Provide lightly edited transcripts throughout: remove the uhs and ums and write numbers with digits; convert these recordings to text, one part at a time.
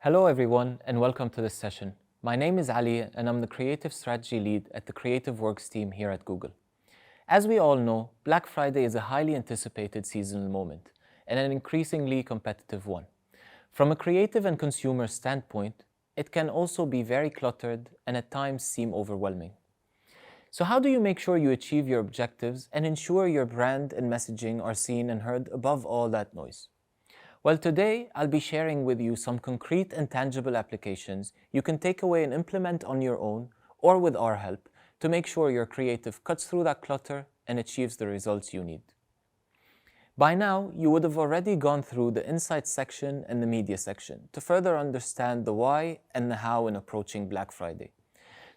Hello everyone and welcome to this session. My name is Ali and I'm the Creative Strategy Lead at the Creative Works team here at Google. As we all know, Black Friday is a highly anticipated seasonal moment and an increasingly competitive one. From a creative and consumer standpoint, it can also be very cluttered and at times seem overwhelming. So how do you make sure you achieve your objectives and ensure your brand and messaging are seen and heard above all that noise? Well, today I'll be sharing with you some concrete and tangible applications you can take away and implement on your own or with our help to make sure your creative cuts through that clutter and achieves the results you need. By now, you would have already gone through the insights section and the media section to further understand the why and the how in approaching Black Friday.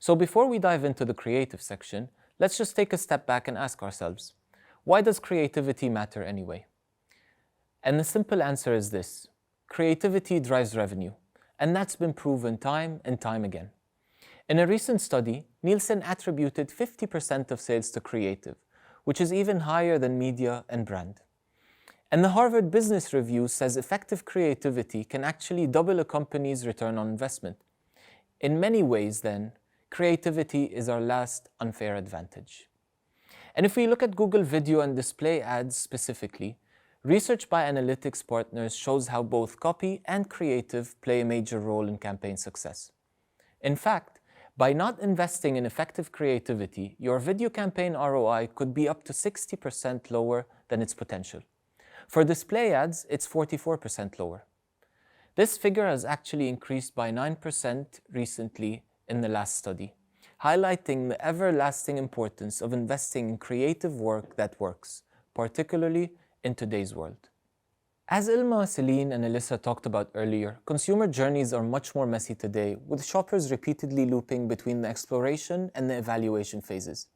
So before we dive into the creative section, let's just take a step back and ask ourselves, why does creativity matter anyway? And the simple answer is this: creativity drives revenue, and that's been proven time and time again. In a recent study, Nielsen attributed 50% of sales to creative, which is even higher than media and brand. And the Harvard Business Review says effective creativity can actually double a company's return on investment. In many ways, then, creativity is our last unfair advantage. And if we look at Google Video and display ads specifically, research by analytics partners shows how both copy and creative play a major role in campaign success. In fact, by not investing in effective creativity, your video campaign ROI could be up to 60% lower than its potential. For display ads, it's 44% lower. This figure has actually increased by 9% recently in the last study, highlighting the everlasting importance of investing in creative work that works, particularly in today's world. As Ilma, Celine, and Alyssa talked about earlier, consumer journeys are much more messy today, with shoppers repeatedly looping between the exploration and the evaluation phases.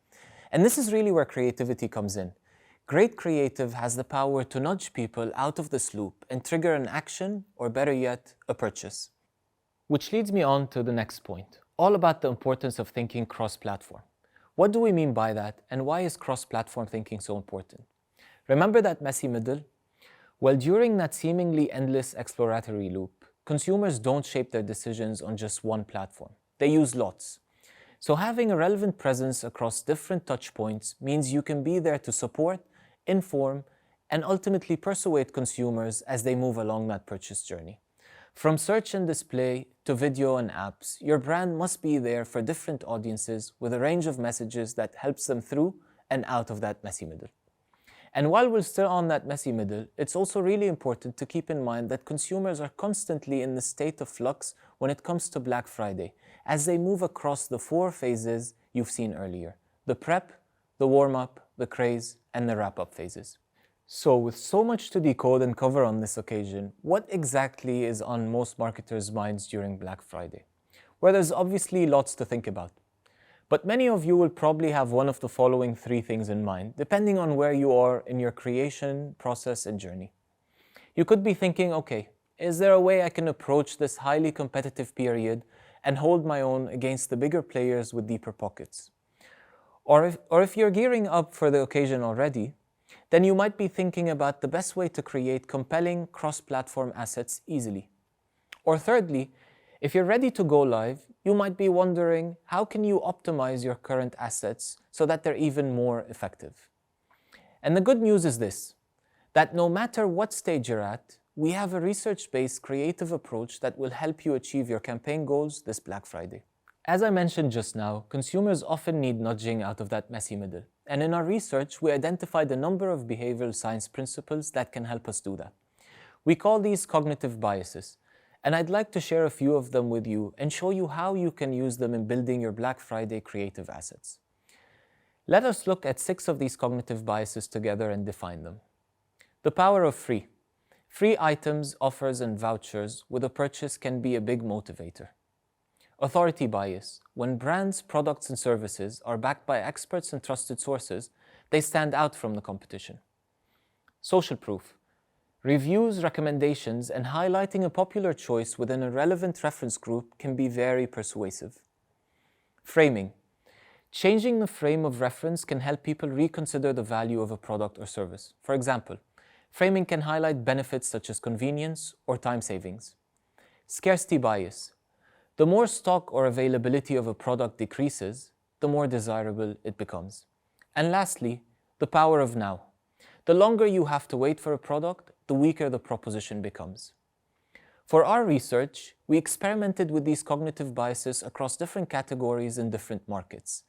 And this is really where creativity comes in. Great creative has the power to nudge people out of this loop and trigger an action, or better yet, a purchase. Which leads me on to the next point, all about the importance of thinking cross-platform. What do we mean by that, and why is cross-platform thinking so important? Remember that messy middle? Well, during that seemingly endless exploratory loop, consumers don't shape their decisions on just one platform. They use lots. So having a relevant presence across different touchpoints means you can be there to support, inform, and ultimately persuade consumers as they move along that purchase journey. From search and display to video and apps, your brand must be there for different audiences with a range of messages that helps them through and out of that messy middle. And while we're still on that messy middle, it's also really important to keep in mind that consumers are constantly in the state of flux when it comes to Black Friday, as they move across the 4 phases you've seen earlier: the prep, the warm-up, the craze, and the wrap-up phases. So with so much to decode and cover on this occasion, what exactly is on most marketers' minds during Black Friday? Well, there's obviously lots to think about. But many of you will probably have one of the following 3 things in mind, depending on where you are in your creation process and journey. You could be thinking, okay, is there a way I can approach this highly competitive period and hold my own against the bigger players with deeper pockets? Or if you're gearing up for the occasion already, then you might be thinking about the best way to create compelling cross-platform assets easily. Or thirdly, if you're ready to go live, you might be wondering, how can you optimize your current assets so that they're even more effective? And the good news is this, that no matter what stage you're at, we have a research-based creative approach that will help you achieve your campaign goals this Black Friday. As I mentioned just now, consumers often need nudging out of that messy middle. And in our research, we identified a number of behavioral science principles that can help us do that. We call these cognitive biases. And I'd like to share a few of them with you and show you how you can use them in building your Black Friday creative assets. Let us look at 6 of these cognitive biases together and define them. The power of free. Free items, offers, and vouchers with a purchase can be a big motivator. Authority bias. When brands, products, and services are backed by experts and trusted sources, they stand out from the competition. Social proof. Reviews, recommendations, and highlighting a popular choice within a relevant reference group can be very persuasive. Framing. Changing the frame of reference can help people reconsider the value of a product or service. For example, framing can highlight benefits such as convenience or time savings. Scarcity bias. The more stock or availability of a product decreases, the more desirable it becomes. And lastly, the power of now. The longer you have to wait for a product, the weaker the proposition becomes. For our research, we experimented with these cognitive biases across different categories in different markets.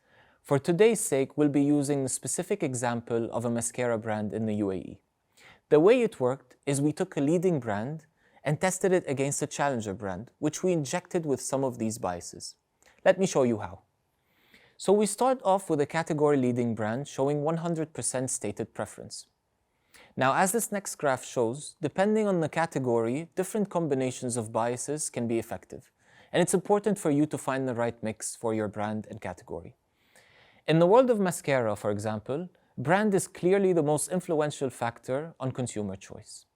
For today's sake, we'll be using the specific example of a mascara brand in the UAE. The way it worked is we took a leading brand and tested it against a challenger brand, which we injected with some of these biases. Let me show you how. So we start off with a category-leading brand showing 100% stated preference. Now, as this next graph shows, depending on the category, different combinations of biases can be effective. And it's important for you to find the right mix for your brand and category. In the world of mascara, for example, brand is clearly the most influential factor on consumer choice.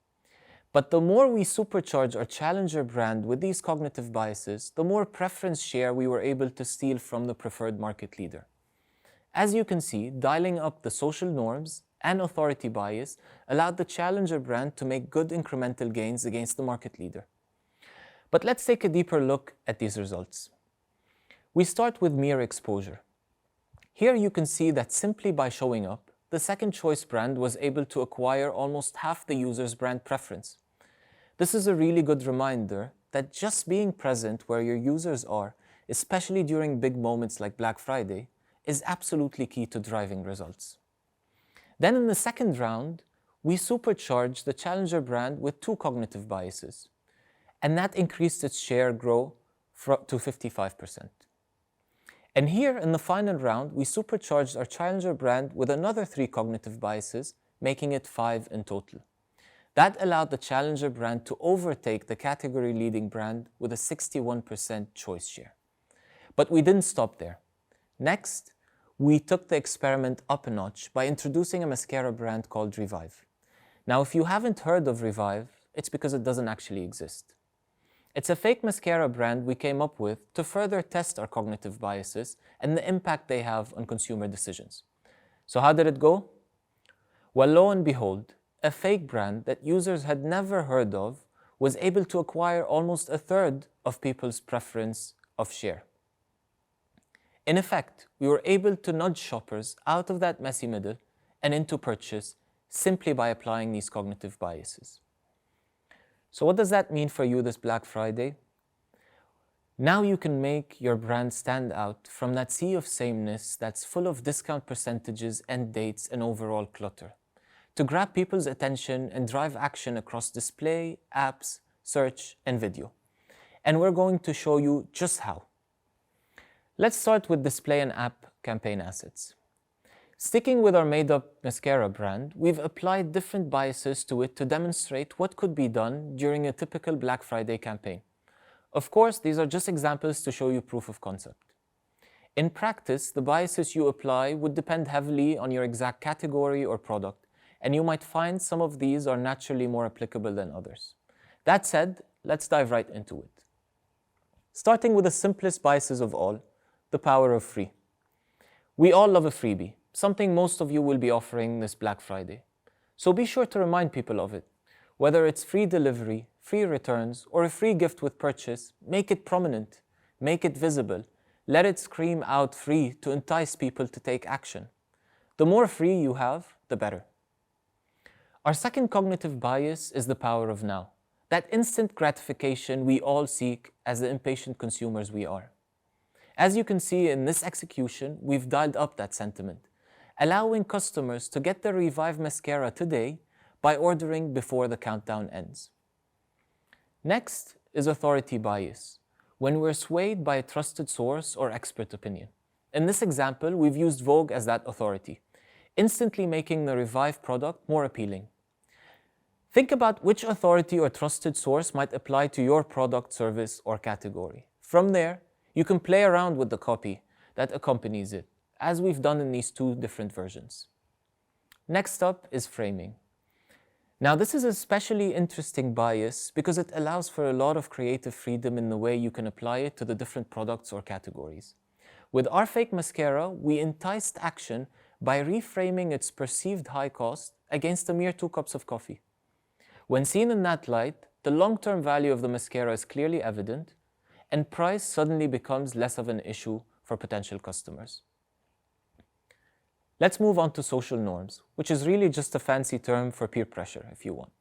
But the more we supercharge our challenger brand with these cognitive biases, the more preference share we were able to steal from the preferred market leader. As you can see, dialing up the social norms and authority bias allowed the challenger brand to make good incremental gains against the market leader. But let's take a deeper look at these results. We start with mere exposure. Here you can see that simply by showing up, the second choice brand was able to acquire almost half the user's brand preference. This is a really good reminder that just being present where your users are, especially during big moments like Black Friday, is absolutely key to driving results. Then in the second round, we supercharged the challenger brand with two cognitive biases, and that increased its share grow to 55%. And here in the final round, we supercharged our challenger brand with another three cognitive biases, making it 5 in total. That allowed the challenger brand to overtake the category-leading brand with a 61% choice share. But we didn't stop there. Next, we took the experiment up a notch by introducing a mascara brand called Revive. Now, if you haven't heard of Revive, it's because it doesn't actually exist. It's a fake mascara brand we came up with to further test our cognitive biases and the impact they have on consumer decisions. So how did it go? Well, lo and behold, a fake brand that users had never heard of was able to acquire almost a third of people's preference of share. In effect, we were able to nudge shoppers out of that messy middle and into purchase simply by applying these cognitive biases. So what does that mean for you this Black Friday? Now you can make your brand stand out from that sea of sameness that's full of discount percentages and dates and overall clutter, to grab people's attention and drive action across display, apps, search, and video. And we're going to show you just how. Let's start with display and app campaign assets. Sticking with our made-up mascara brand, we've applied different biases to it to demonstrate what could be done during a typical Black Friday campaign. Of course, these are just examples to show you proof of concept. In practice, the biases you apply would depend heavily on your exact category or product, and you might find some of these are naturally more applicable than others. That said, let's dive right into it. Starting with the simplest biases of all, the power of free. We all love a freebie, something most of you will be offering this Black Friday. So be sure to remind people of it. Whether it's free delivery, free returns, or a free gift with purchase, make it prominent, make it visible, let it scream out free to entice people to take action. The more free you have, the better. Our second cognitive bias is the power of now, that instant gratification we all seek as the impatient consumers we are. As you can see in this execution, we've dialed up that sentiment, allowing customers to get the Revive mascara today by ordering before the countdown ends. Next is authority bias, when we're swayed by a trusted source or expert opinion. In this example, we've used Vogue as that authority, instantly making the Revive product more appealing. Think about which authority or trusted source might apply to your product, service, or category. From there, you can play around with the copy that accompanies it, as we've done in these two different versions. Next up is framing. Now, this is a especially interesting bias because it allows for a lot of creative freedom in the way you can apply it to the different products or categories. With our fake mascara, we enticed action by reframing its perceived high cost against a mere 2 cups of coffee. When seen in that light, the long-term value of the mascara is clearly evident, and price suddenly becomes less of an issue for potential customers. Let's move on to social norms, which is really just a fancy term for peer pressure, if you want.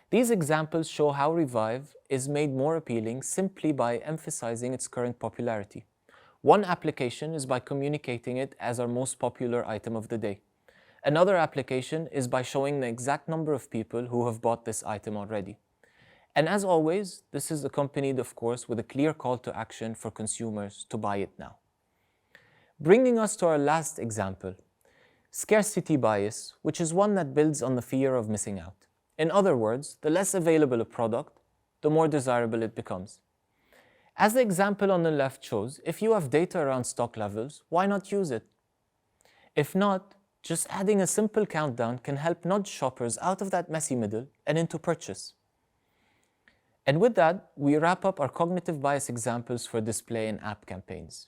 These examples show how Revive is made more appealing simply by emphasizing its current popularity. One application is by communicating it as our most popular item of the day. Another application is by showing the exact number of people who have bought this item already. And as always, this is accompanied, of course, with a clear call to action for consumers to buy it now. Bringing us to our last example, scarcity bias, which is one that builds on the fear of missing out. In other words, the less available a product, the more desirable it becomes. As the example on the left shows, if you have data around stock levels, why not use it? If not, just adding a simple countdown can help nudge shoppers out of that messy middle and into purchase. And with that, we wrap up our cognitive bias examples for display and app campaigns.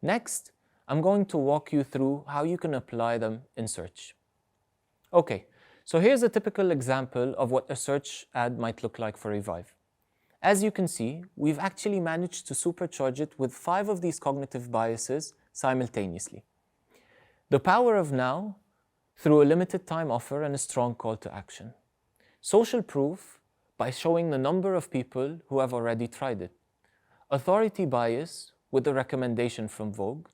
Next, I'm going to walk you through how you can apply them in search. Okay, so here's a typical example of what a search ad might look like for Revive. As you can see, we've actually managed to supercharge it with 5 of these cognitive biases simultaneously. The power of now, through a limited time offer and a strong call to action. Social proof, by showing the number of people who have already tried it. Authority bias, with a recommendation from Vogue.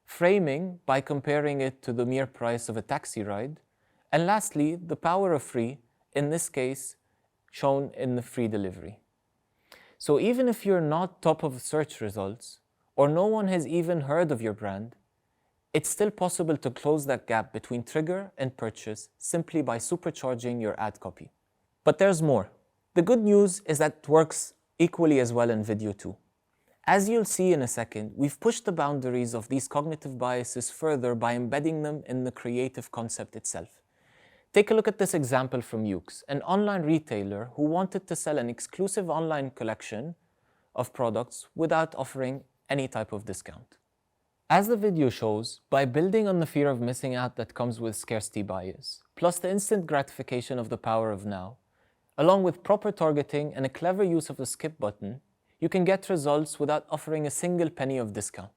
Framing, by comparing it to the mere price of a taxi ride. And lastly, the power of free, in this case, shown in the free delivery. So even if you're not top of search results, or no one has even heard of your brand, it's still possible to close that gap between trigger and purchase simply by supercharging your ad copy. But there's more. The good news is that it works equally as well in video too. As you'll see in a second, we've pushed the boundaries of these cognitive biases further by embedding them in the creative concept itself. Take a look at this example from Yux, an online retailer who wanted to sell an exclusive online collection of products without offering any type of discount. As the video shows, by building on the fear of missing out that comes with scarcity bias, plus the instant gratification of the power of now, along with proper targeting and a clever use of the skip button, you can get results without offering a single penny of discount.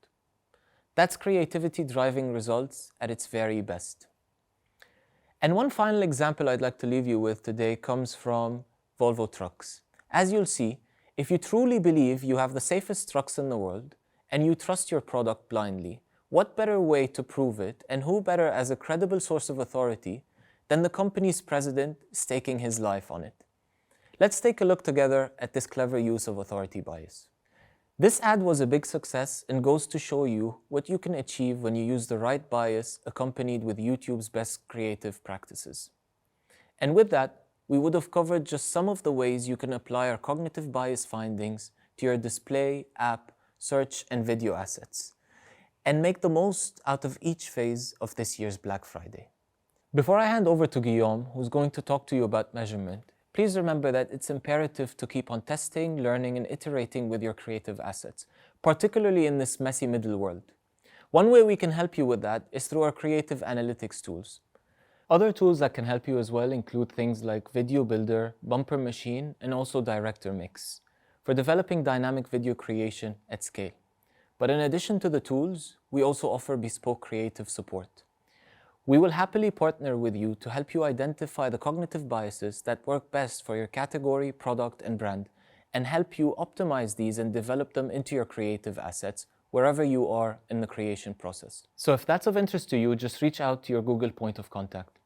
That's creativity driving results at its very best. And one final example I'd like to leave you with today comes from Volvo Trucks. As you'll see, if you truly believe you have the safest trucks in the world and you trust your product blindly, what better way to prove it, and who better as a credible source of authority than the company's president staking his life on it? Let's take a look together at this clever use of authority bias. This ad was a big success and goes to show you what you can achieve when you use the right bias accompanied with YouTube's best creative practices. And with that, we would have covered just some of the ways you can apply our cognitive bias findings to your display, app, search, and video assets, and make the most out of each phase of this year's Black Friday. Before I hand over to Guillaume, who's going to talk to you about measurement, please remember that it's imperative to keep on testing, learning, and iterating with your creative assets, particularly in this messy middle world. One way we can help you with that is through our creative analytics tools. Other tools that can help you as well include things like Video Builder, Bumper Machine, and also Director Mix, for developing dynamic video creation at scale. But in addition to the tools, we also offer bespoke creative support. We will happily partner with you to help you identify the cognitive biases that work best for your category, product, and brand, and help you optimize these and develop them into your creative assets wherever you are in the creation process. So if that's of interest to you, just reach out to your Google point of contact.